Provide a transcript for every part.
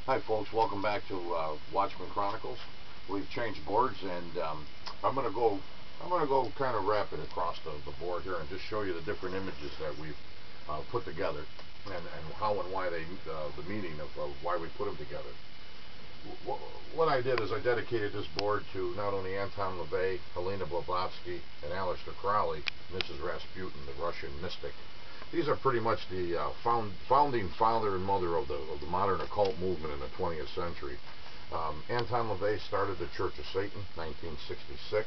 Hi folks, welcome back to Watchmen Chronicles. We've changed boards, and I'm gonna go kind of rapid across the board here and just show you the different images that we've put together, and how and why the meaning of why we put them together. What I did is I dedicated this board to not only Anton LaVey, Helena Blavatsky, and Aleister Crowley, Mrs. Rasputin, the Russian mystic. These are pretty much the founding father and mother of the modern occult movement in the 20th century. Anton LaVey started the Church of Satan, 1966.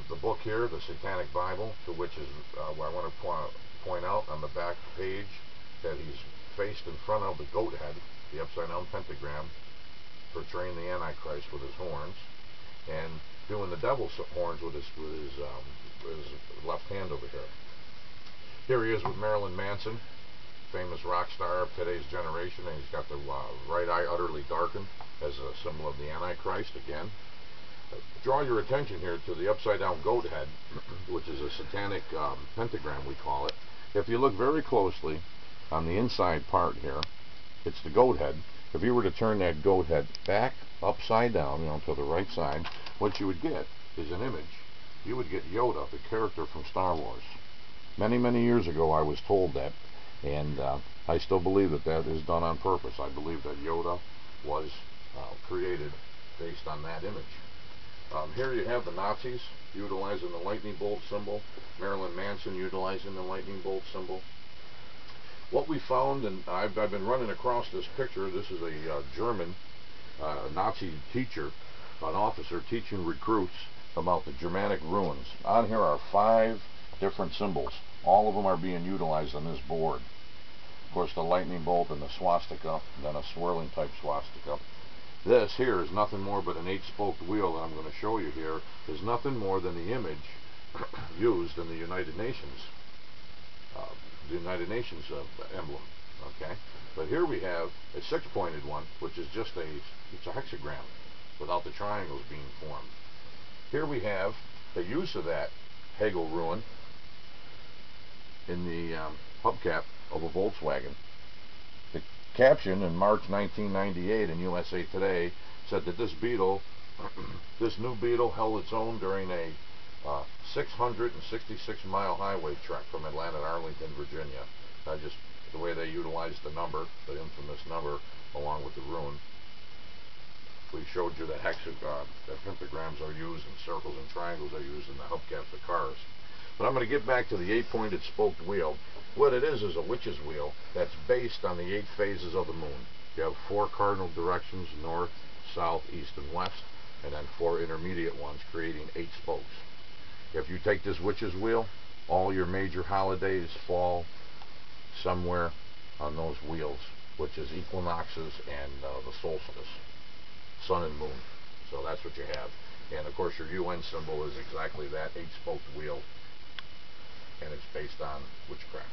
The book here, the Satanic Bible, to which is where I want to point out on the back page that he's faced in front of the goat head, the upside down pentagram, portraying the Antichrist with his horns, and doing the devil's horns with his left hand over here. Here he is with Marilyn Manson, famous rock star of today's generation, and he's got the right eye utterly darkened as a symbol of the Antichrist again. Draw your attention here to the upside down goat head, which is a satanic pentagram, we call it. If you look very closely on the inside part here, it's the goat head. If you were to turn that goat head back upside down, to the right side, what you would get is an image. You would get Yoda, the character from Star Wars. Many, many years ago I was told that, and I still believe that is done on purpose. I believe that Yoda was created based on that image. Here you have the Nazis utilizing the lightning bolt symbol, Marilyn Manson utilizing the lightning bolt symbol. What we found, and I've been running across this picture, this is a German Nazi teacher, an officer teaching recruits about the Germanic ruins. On here are 5 different symbols. All of them are being utilized on this board. Of course, the lightning bolt and the swastika, then a swirling type swastika. This here is nothing more but an 8-spoked wheel that I'm going to show you here. Is nothing more than the image used in the United Nations. Emblem. Okay, but here we have a 6-pointed one, which is just it's a hexagram without the triangles being formed. Here we have the use of that Hegel ruin in the hubcap of a Volkswagen. The caption in March 1998 in USA Today said that this Beetle, this new Beetle, held its own during a 666-mile highway trek from Atlanta to Arlington, Virginia. Just the way they utilized the number, the infamous number, along with the rune. We showed you that pentagrams are used, and circles and triangles are used in the hubcaps of cars. But I'm going to get back to the 8-pointed spoked wheel. What it is a witch's wheel that's based on the 8 phases of the moon. You have 4 cardinal directions, north, south, east, and west, and then 4 intermediate ones, creating 8 spokes. If you take this witch's wheel, all your major holidays fall somewhere on those wheels, which is equinoxes and the solstice, sun and moon. So that's what you have. And of course your UN symbol is exactly that, 8-spoked wheel, and it's based on witchcraft.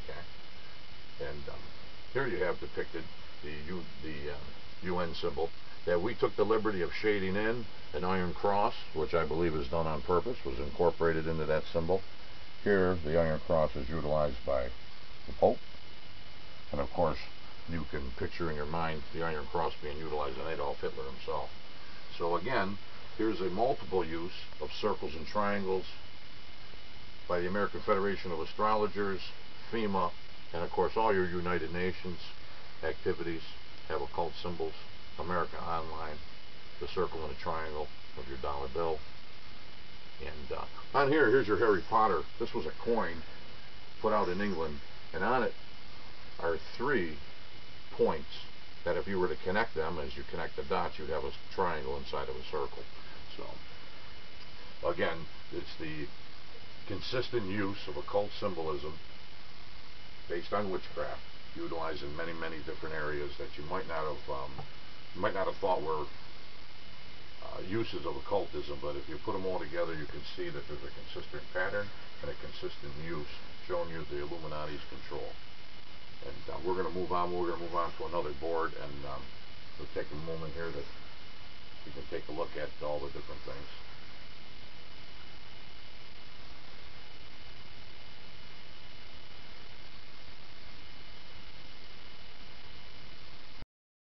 Okay, and here you have depicted the UN symbol that we took the liberty of shading in. An iron cross, which I believe is done on purpose, was incorporated into that symbol. Here the iron cross is utilized by the Pope, and of course you can picture in your mind the iron cross being utilized on Adolf Hitler himself. So again, here's a multiple use of circles and triangles by the American Federation of Astrologers, FEMA, and of course all your United Nations activities have occult symbols. America Online, the circle and a triangle of your dollar bill. And on here's your Harry Potter. This was a coin put out in England, and on it are 3 points that if you were to connect them, as you connect the dots, you'd have a triangle inside of a circle. So again, it's the consistent use of occult symbolism based on witchcraft, utilized in many, many different areas that you might not have thought were uses of occultism, but if you put them all together, you can see that there's a consistent pattern and a consistent use, showing you the Illuminati's control. And we're going to move on. We're going to move on to another board, and we'll take a moment here that you can take a look at all the different things.